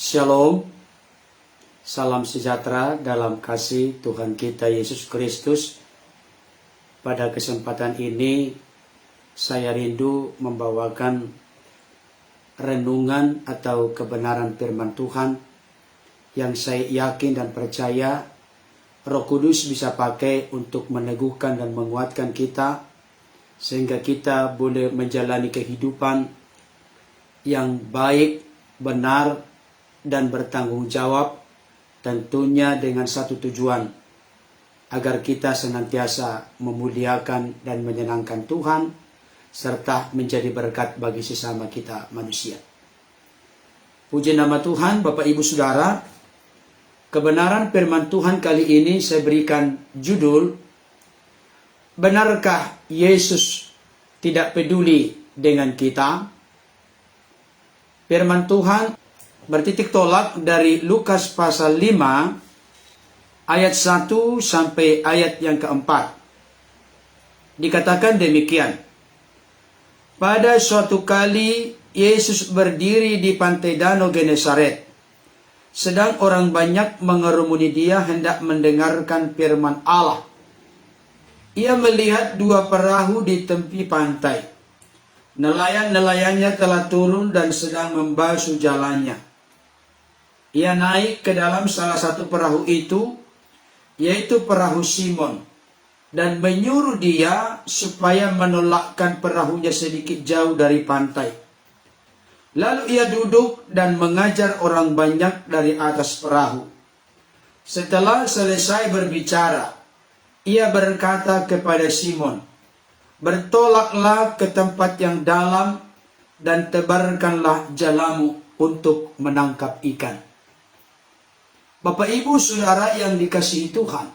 Shalom, salam sejahtera dalam kasih Tuhan kita Yesus Kristus. Pada kesempatan ini saya rindu membawakan renungan atau kebenaran firman Tuhan yang saya yakin dan percaya Roh Kudus bisa pakai untuk meneguhkan dan menguatkan kita sehingga kita boleh menjalani kehidupan yang baik, benar, dan bertanggung jawab, tentunya dengan satu tujuan, agar kita senantiasa memuliakan dan menyenangkan Tuhan, serta menjadi berkat bagi sesama kita manusia. Puji nama Tuhan, Bapak Ibu Saudara. Kebenaran firman Tuhan kali ini saya berikan judul, benarkah Yesus tidak peduli dengan kita? Firman Tuhan bertitik tolak dari Lukas pasal 5 ayat 1 sampai ayat yang keempat. Dikatakan demikian. Pada suatu kali Yesus berdiri di pantai Danau Genesaret. Sedang orang banyak mengerumuni dia hendak mendengarkan firman Allah. Ia melihat dua perahu di tepi pantai. Nelayan-nelayannya telah turun dan sedang membasuh jalannya. Ia naik ke dalam salah satu perahu itu, yaitu perahu Simon, dan menyuruh dia supaya menolakkan perahunya sedikit jauh dari pantai. Lalu ia duduk dan mengajar orang banyak dari atas perahu. Setelah selesai berbicara, ia berkata kepada Simon, "Bertolaklah ke tempat yang dalam dan tebarkanlah jalamu untuk menangkap ikan." Bapak Ibu Saudara yang dikasihi Tuhan,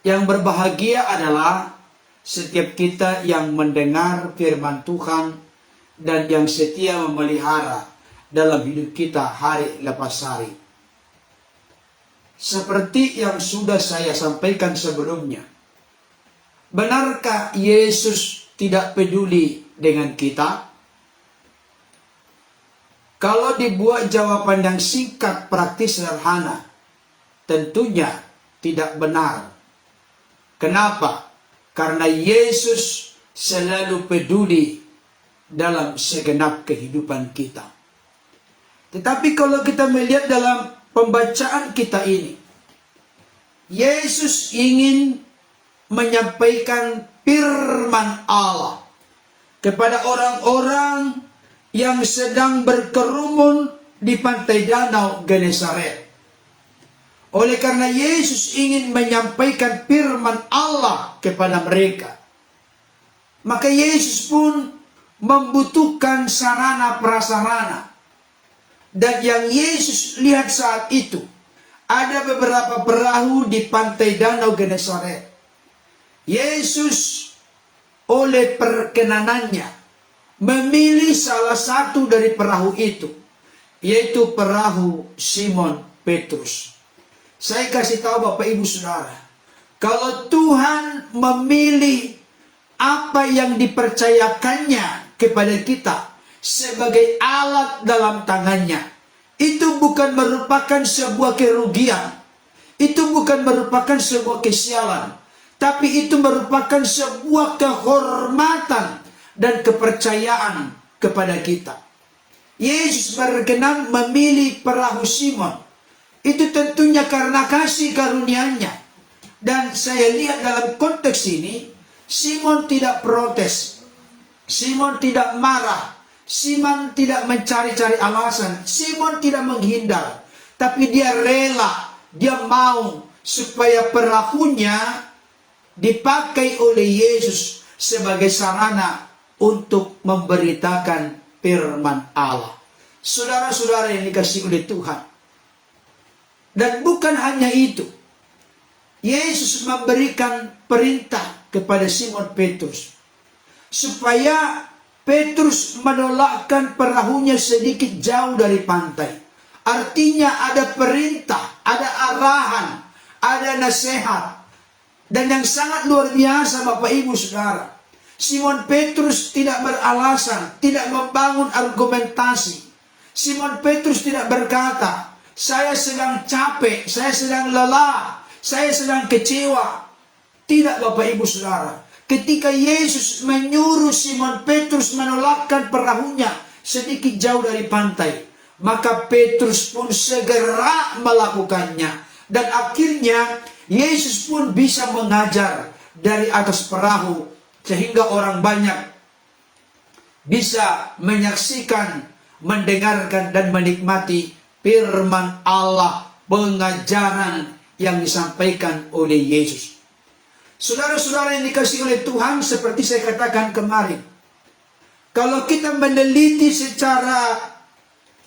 yang berbahagia adalah setiap kita yang mendengar firman Tuhan dan yang setia memelihara dalam hidup kita hari lepas hari. Seperti yang sudah saya sampaikan sebelumnya, benarkah Yesus tidak peduli dengan kita? Kalau dibuat jawaban yang singkat, praktis, sederhana, tentunya tidak benar. Kenapa? Karena Yesus selalu peduli dalam segenap kehidupan kita. Tetapi kalau kita melihat dalam pembacaan kita ini, Yesus ingin menyampaikan firman Allah kepada orang-orang yang sedang berkerumun di pantai Danau Genesaret. Oleh karena Yesus ingin menyampaikan firman Allah kepada mereka, maka Yesus pun membutuhkan sarana prasarana. Dan yang Yesus lihat saat itu, ada beberapa perahu di pantai Danau Genesaret. Yesus oleh perkenanannya memilih salah satu dari perahu itu, yaitu perahu Simon Petrus. Saya kasih tahu Bapak Ibu Saudara, kalau Tuhan memilih apa yang dipercayakannya kepada kita sebagai alat dalam tangannya, itu bukan merupakan sebuah kerugian, itu bukan merupakan sebuah kesialan, tapi itu merupakan sebuah kehormatan dan kepercayaan kepada kita. Yesus berkenan memilih perahu Simon. Itu tentunya karena kasih karunia-Nya. Dan saya lihat dalam konteks ini, Simon tidak protes. Simon tidak marah. Simon tidak mencari-cari alasan. Simon tidak menghindar. Tapi dia rela, dia mau supaya perahunya dipakai oleh Yesus sebagai sarana untuk memberitakan firman Allah. Saudara-saudara yang dikasihi oleh Tuhan. Dan bukan hanya itu. Yesus memberikan perintah kepada Simon Petrus, supaya Petrus menolakkan perahunya sedikit jauh dari pantai. Artinya ada perintah, ada arahan, ada nasihat. Dan yang sangat luar biasa Bapak Ibu Saudara, Simon Petrus tidak beralasan, tidak membangun argumentasi. Simon Petrus tidak berkata, saya sedang capek, saya sedang lelah, saya sedang kecewa. Tidak, Bapak Ibu Saudara. Ketika Yesus menyuruh Simon Petrus menolakkan perahunya sedikit jauh dari pantai, maka Petrus pun segera melakukannya. Dan akhirnya Yesus pun bisa mengajar dari atas perahu, sehingga orang banyak bisa menyaksikan, mendengarkan, dan menikmati firman Allah, pengajaran yang disampaikan oleh Yesus. Saudara-saudara yang dikasihi oleh Tuhan, seperti saya katakan kemarin, kalau kita meneliti secara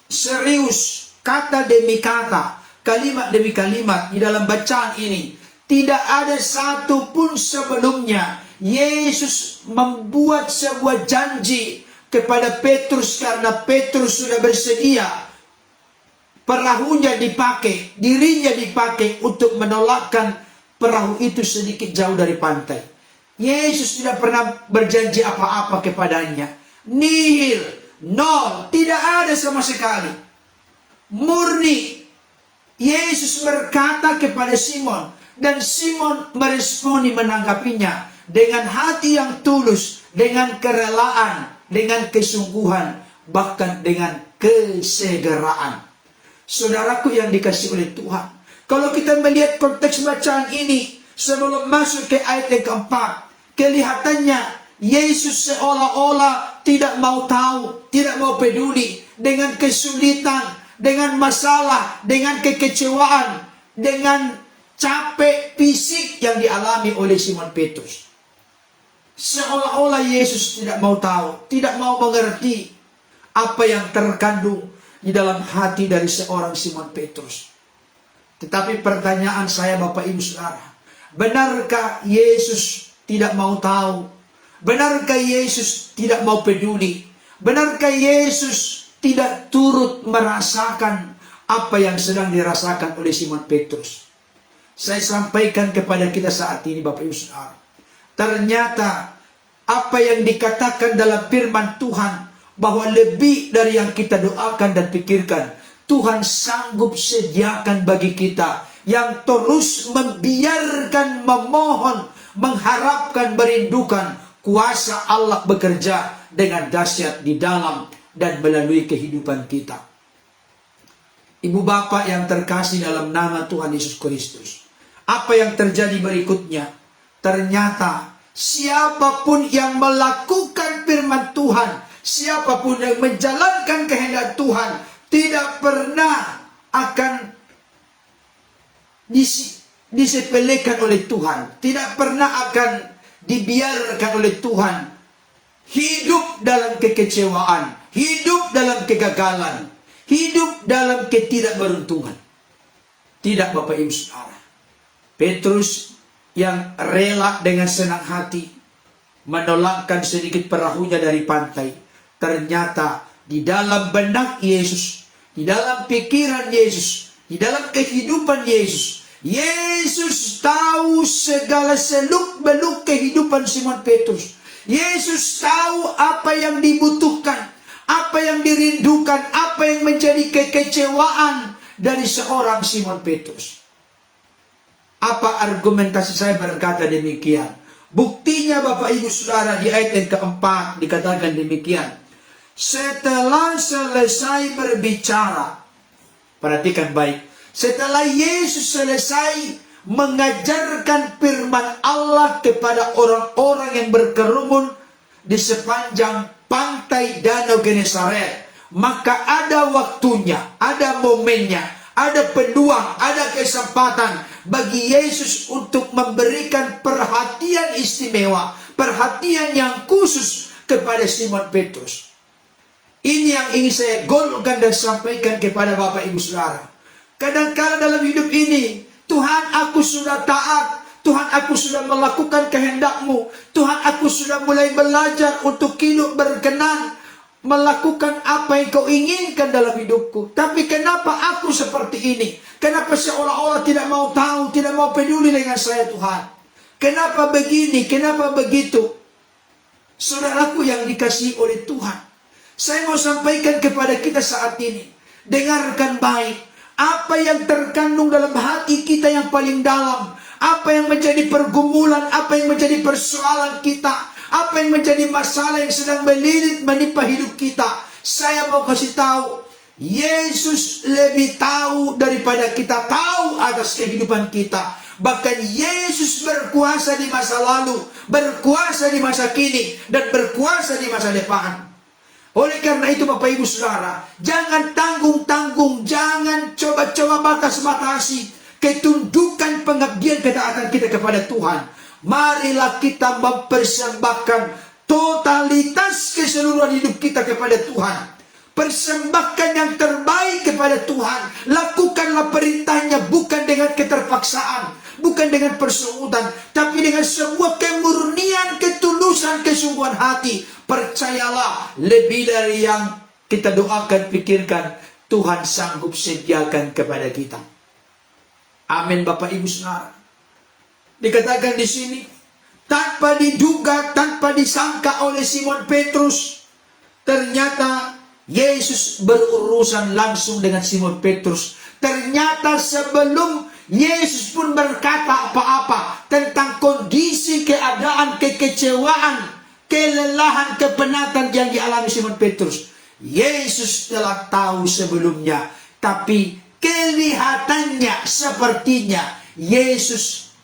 serius, kata demi kata, kalimat demi kalimat di dalam bacaan ini, tidak ada satu pun sebelumnya Yesus membuat sebuah janji kepada Petrus, karena Petrus sudah bersedia perahunya dipakai, dirinya dipakai untuk menolakkan perahu itu sedikit jauh dari pantai. Yesus tidak pernah berjanji apa-apa kepadanya. Nihil, nol, tidak ada sama sekali. Murni Yesus berkata kepada Simon, dan Simon meresponi, menanggapinya dengan hati yang tulus, dengan kerelaan, dengan kesungguhan, bahkan dengan kesegeraan. Saudaraku yang dikasihi oleh Tuhan, kalau kita melihat konteks bacaan ini sebelum masuk ke ayat yang keempat, kelihatannya Yesus seolah-olah tidak mau tahu, tidak mau peduli dengan kesulitan, dengan masalah, dengan kekecewaan, dengan capek fisik yang dialami oleh Simon Petrus. Seolah-olah Yesus tidak mau tahu, tidak mau mengerti apa yang terkandung di dalam hati dari seorang Simon Petrus. Tetapi pertanyaan saya, Bapak Ibu Saudara, benarkah Yesus tidak mau tahu? Benarkah Yesus tidak mau peduli? Benarkah Yesus tidak turut merasakan apa yang sedang dirasakan oleh Simon Petrus? Saya sampaikan kepada kita saat ini, Bapak Ibu Saudara, ternyata apa yang dikatakan dalam firman Tuhan, bahwa lebih dari yang kita doakan dan pikirkan, Tuhan sanggup sediakan bagi kita yang terus membiarkan, memohon, mengharapkan, merindukan kuasa Allah bekerja dengan dahsyat di dalam dan melalui kehidupan kita. Ibu bapak yang terkasih dalam nama Tuhan Yesus Kristus, apa yang terjadi berikutnya? Ternyata siapapun yang melakukan firman Tuhan, siapapun yang menjalankan kehendak Tuhan, tidak pernah akan disepelekan oleh Tuhan, tidak pernah akan dibiarkan oleh Tuhan hidup dalam kekecewaan, hidup dalam kegagalan, hidup dalam ketidakberuntungan. Tidak, Bapak Ibu Saudara. Petrus yang rela dengan senang hati menolakkan sedikit perahunya dari pantai, ternyata di dalam benak Yesus, di dalam pikiran Yesus, di dalam kehidupan Yesus, Yesus tahu segala seluk-beluk kehidupan Simon Petrus. Yesus tahu apa yang dibutuhkan, apa yang dirindukan, apa yang menjadi kekecewaan dari seorang Simon Petrus. Apa argumentasi saya berkata demikian? Buktinya Bapak Ibu Saudara, di ayat yang keempat dikatakan demikian. Setelah selesai berbicara, perhatikan baik, setelah Yesus selesai mengajarkan firman Allah kepada orang-orang yang berkerumun di sepanjang pantai Danau Genesaret, maka ada waktunya, ada momennya, ada peluang, ada kesempatan bagi Yesus untuk memberikan perhatian istimewa, perhatian yang khusus kepada Simon Petrus. Ini yang ingin saya golkan dan sampaikan kepada Bapak Ibu Saudara. Kadang-kadang dalam hidup ini, Tuhan aku sudah taat, Tuhan aku sudah melakukan kehendak-Mu, Tuhan aku sudah mulai belajar untuk hidup berkenan, melakukan apa yang Kau inginkan dalam hidupku. Tapi kenapa aku seperti ini? Kenapa seolah-olah tidak mau tahu, tidak mau peduli dengan saya Tuhan? Kenapa begini, kenapa begitu? Saudaraku yang dikasihi oleh Tuhan, Saya mau sampaikan kepada kita saat ini. Dengarkan baik. Apa yang terkandung dalam hati kita yang paling dalam. Apa yang menjadi pergumulan. Apa yang menjadi persoalan kita. Apa yang menjadi masalah yang sedang melilit menimpa hidup kita. Saya mau kasih tahu. Yesus lebih tahu daripada kita tahu atas kehidupan kita. Bahkan Yesus berkuasa di masa lalu, berkuasa di masa kini, dan berkuasa di masa depan. Oleh karena itu Bapak Ibu Saudara, jangan tanggung-tanggung, jangan coba-coba batas-batasi ketundukan pengabdian ketaatan kita kepada Tuhan. Marilah kita mempersembahkan totalitas keseluruhan hidup kita kepada Tuhan. Persembahkan yang terbaik kepada Tuhan. Lakukanlah perintahnya bukan dengan keterpaksaan, bukan dengan persungutan, tapi dengan sebuah kemurnian, ketulusan, kesungguhan hati. Percayalah, lebih dari yang kita doakan, pikirkan, Tuhan sanggup sediakan kepada kita. Amin Bapak Ibu Saudara. Dikatakan di sini, tanpa diduga, tanpa disangka oleh Simon Petrus, ternyata Yesus berurusan langsung dengan Simon Petrus. Ternyata sebelum Yesus pun berkata apa-apa tentang kondisi, keadaan, kekecewaan, kelelahan, kepenatan yang dialami Simon Petrus, Yesus telah tahu sebelumnya. Tapi kelihatannya, sepertinya Yesus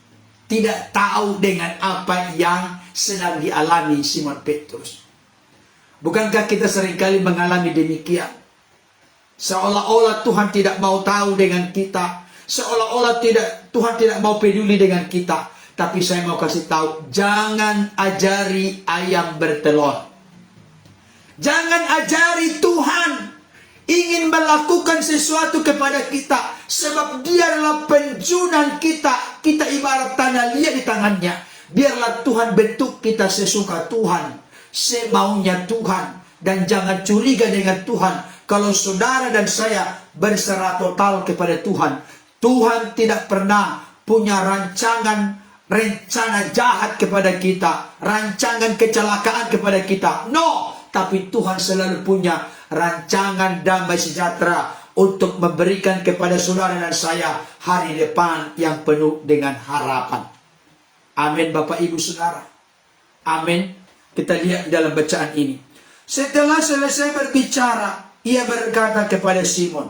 tidak tahu dengan apa yang sedang dialami Simon Petrus. Bukankah kita seringkali mengalami demikian? Seolah-olah Tuhan tidak mau tahu dengan kita. Seolah-olah Tuhan tidak mau peduli dengan kita. Tapi saya mau kasih tahu, jangan ajari ayam bertelur. Jangan ajari Tuhan ingin melakukan sesuatu kepada kita. Sebab Dia adalah penjunan kita. Kita ibarat tanah liat di tangannya. Biarlah Tuhan bentuk kita sesuka Tuhan, semaunya Tuhan. Dan jangan curiga dengan Tuhan. Kalau saudara dan saya berserah total kepada Tuhan, Tuhan tidak pernah punya rencana jahat kepada kita, rancangan kecelakaan kepada kita. No, tapi Tuhan selalu punya rancangan damai sejahtera untuk memberikan kepada saudara dan saya hari depan yang penuh dengan harapan. Amin Bapak Ibu Saudara. Amin. Kita lihat dalam bacaan ini. Setelah selesai berbicara, ia berkata kepada Simon,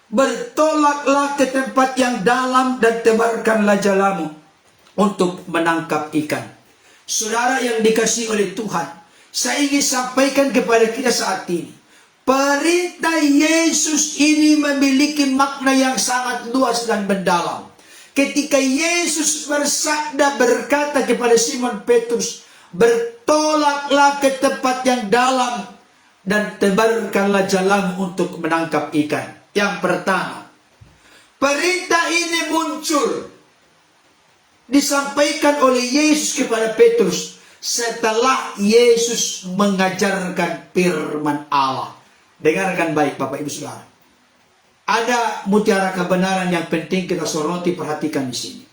bertolaklah ke tempat yang dalam dan tebarkanlah jalamu untuk menangkap ikan. Saudara yang dikasihi oleh Tuhan, saya ingin sampaikan kepada kita saat ini, perintah Yesus ini memiliki makna yang sangat luas dan mendalam. Ketika Yesus bersabda, berkata kepada Simon Petrus, bertolaklah ke tempat yang dalam dan tebarkanlah jalanmu untuk menangkap ikan. Yang pertama, perintah ini muncul, disampaikan oleh Yesus kepada Petrus setelah Yesus mengajarkan firman Allah. Dengarkan baik Bapak Ibu Saudara. Ada mutiara kebenaran yang penting kita soroti, perhatikan di sini.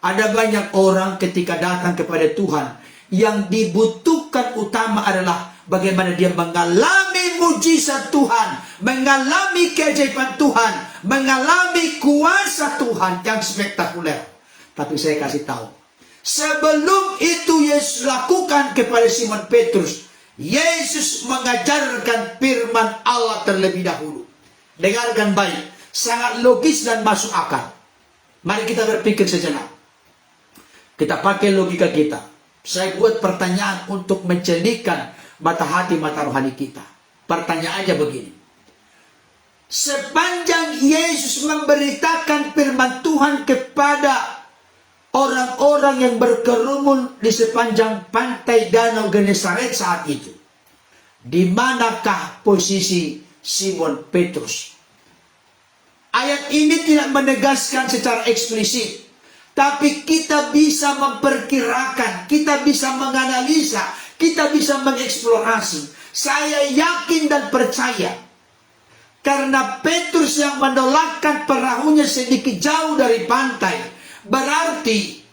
Ada banyak orang ketika datang kepada Tuhan, yang dibutuhkan utama adalah bagaimana dia mengalami mujizat Tuhan, mengalami keajaiban Tuhan, mengalami kuasa Tuhan yang spektakuler. Tapi saya kasih tahu, sebelum itu Yesus lakukan kepada Simon Petrus, Yesus mengajarkan firman Allah terlebih dahulu. Dengarkan baik, sangat logis dan masuk akal. Mari kita berpikir sejenak. Kita pakai logika kita. Saya buat pertanyaan untuk menjadikan mata hati, mata rohani kita. Pertanyaannya begini. Sepanjang Yesus memberitakan firman Tuhan kepada orang-orang yang berkerumun di sepanjang pantai Danau Genesaret saat itu, di manakah posisi Simon Petrus? Ayat ini tidak menegaskan secara eksplisit, tapi kita bisa memperkirakan, kita bisa menganalisa, kita bisa mengeksplorasi. Saya yakin dan percaya, karena Petrus yang menolakkan perahunya sedikit jauh dari pantai, berarti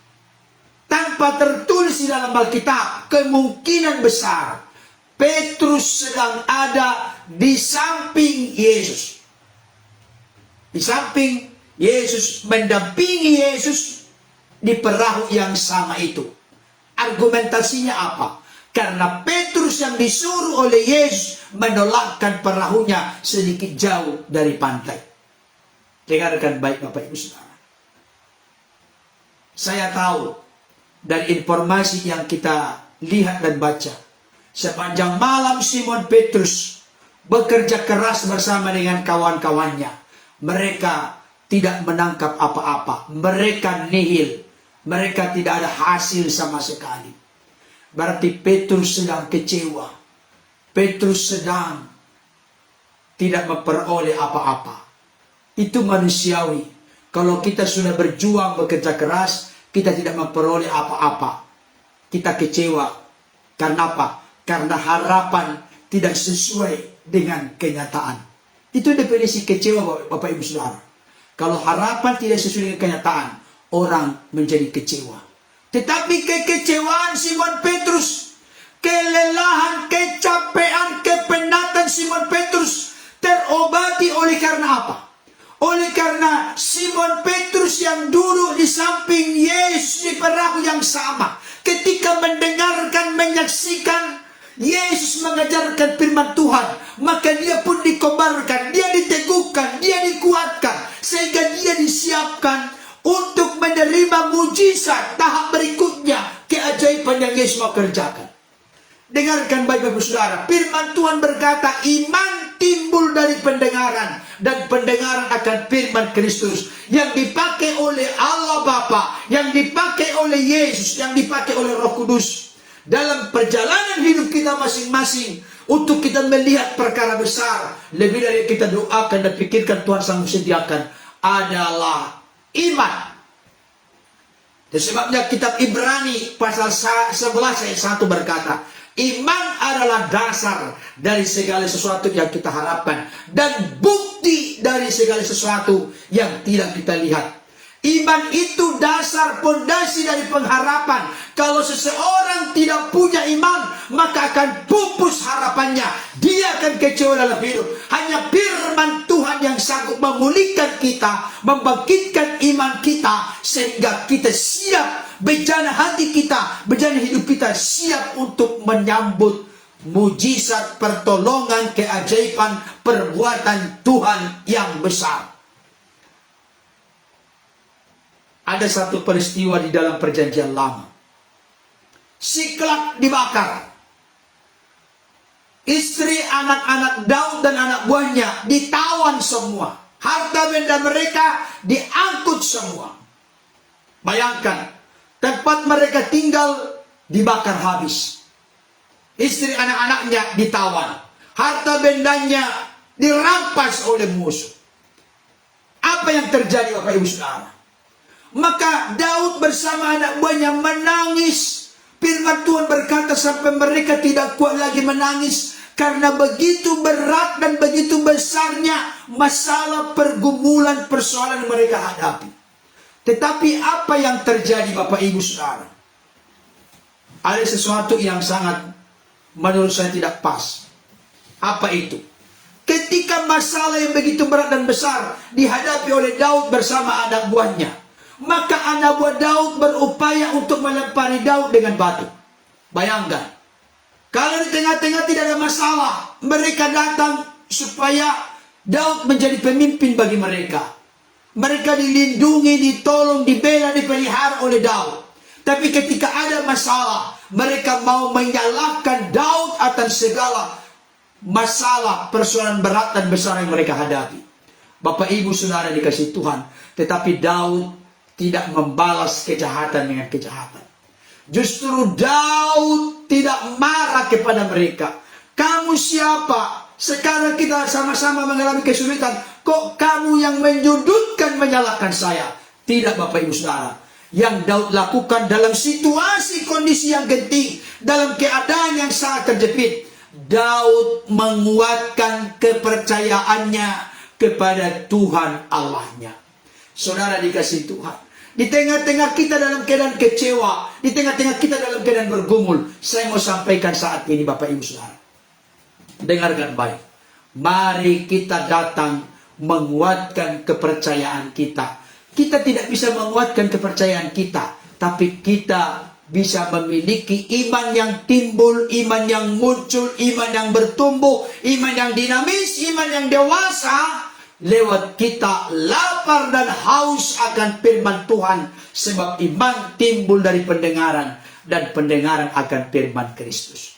tanpa tertulis di dalam Alkitab, kemungkinan besar Petrus sedang ada di samping Yesus. Di samping Yesus, mendampingi Yesus di perahu yang sama itu. Argumentasinya apa? Karena Petrus yang disuruh oleh Yesus menolakkan perahunya sedikit jauh dari pantai. Dengarkan baik Bapak Ibu Saudara. Saya tahu dari informasi yang kita lihat dan baca, sepanjang malam Simon Petrus bekerja keras bersama dengan kawan-kawannya. Mereka tidak menangkap apa-apa. Mereka nihil. Mereka tidak ada hasil sama sekali. Berarti Petrus sedang kecewa. Petrus sedang tidak memperoleh apa-apa. Itu manusiawi. Kalau kita sudah berjuang, bekerja keras, kita tidak memperoleh apa-apa. Kita kecewa. Karena apa? Karena harapan tidak sesuai dengan kenyataan. Itu definisi kecewa Bapak Ibu Saudara. Kalau harapan tidak sesuai dengan kenyataan, orang menjadi kecewa. Tetapi kekecewaan Simon Petrus, kelelahan, kecapean, kepenatan Simon Petrus terobati oleh karena apa? Oleh karena Simon Petrus yang duduk di samping Yesus di perahu yang sama, ketika mendengarkan, menyaksikan Yesus mengajarkan firman Tuhan, maka dia pun dikobarkan, dia diteguhkan, dia dikuatkan, sehingga dia disiapkan untuk menerima mujizat tahap berikutnya, keajaiban yang Yesus mau kerjakan. Dengarkan baik-baik Saudara, firman Tuhan berkata, iman timbul dari pendengaran, dan pendengaran akan firman Kristus yang dipakai oleh Allah Bapa, yang dipakai oleh Yesus, yang dipakai oleh Roh Kudus dalam perjalanan hidup kita masing-masing untuk kita melihat perkara besar. Lebih dari kita doakan dan pikirkan, Tuhan sanggup sediakan adalah iman. Dan sebabnya kitab Ibrani pasal 11 ayat 1 berkata, iman adalah dasar dari segala sesuatu yang kita harapkan dan bukti dari segala sesuatu yang tidak kita lihat. Iman itu dasar pondasi dari pengharapan. Kalau seseorang tidak punya iman, maka akan pupus harapannya. Dia akan kecewa dalam hidup. Hanya firman Tuhan yang sanggup memulihkan kita, membangkitkan iman kita, sehingga kita siap, bejana hati kita, bejana hidup kita siap untuk menyambut mujizat, pertolongan, keajaiban, perbuatan Tuhan yang besar. Ada satu peristiwa di dalam perjanjian lama. Siklak dibakar. Istri, anak-anak Daud dan anak buahnya ditawan semua. Harta benda mereka diangkut semua. Bayangkan, tempat mereka tinggal dibakar habis. Istri, anak-anaknya ditawan. Harta bendanya dirampas oleh musuh. Apa yang terjadi Bapak Ibu Saudara? Maka Daud bersama anak buahnya menangis. Firman Tuhan berkata sampai mereka tidak kuat lagi menangis, karena begitu berat dan begitu besarnya masalah, pergumulan, persoalan yang mereka hadapi. Tetapi apa yang terjadi Bapak Ibu Saudara? Ada sesuatu yang sangat menurut saya tidak pas. Apa itu? Ketika masalah yang begitu berat dan besar dihadapi oleh Daud bersama anak buahnya, maka anak buah Daud berupaya untuk melempari Daud dengan batu. Bayangkan, kalau di tengah-tengah tidak ada masalah, mereka datang supaya Daud menjadi pemimpin bagi mereka. Mereka dilindungi, ditolong, dibela, dipelihara oleh Daud. Tapi ketika ada masalah, mereka mau menyalahkan Daud atas segala masalah, persoalan berat dan besar yang mereka hadapi. Bapak Ibu Saudara dikasih Tuhan, tetapi Daud tidak membalas kejahatan dengan kejahatan. Justru Daud tidak marah kepada mereka. Kamu siapa? Sekarang kita sama-sama mengalami kesulitan. Kok kamu yang menyudutkan, menyalahkan saya? Tidak Bapak Ibu Saudara. Yang Daud lakukan dalam situasi kondisi yang genting, dalam keadaan yang sangat terjepit, Daud menguatkan kepercayaannya kepada Tuhan Allahnya. Saudara dikasih Tuhan, di tengah-tengah kita dalam keadaan kecewa, di tengah-tengah kita dalam keadaan bergumul, saya mau sampaikan saat ini Bapak Ibu Saudara, Dengarkan baik. Mari kita datang menguatkan kepercayaan kita. Kita tidak bisa menguatkan kepercayaan kita, tapi kita bisa memiliki iman yang timbul, iman yang muncul, iman yang bertumbuh, iman yang dinamis, iman yang dewasa, lewat kita lapar dan haus akan firman Tuhan. Sebab iman timbul dari pendengaran, dan pendengaran akan firman Kristus.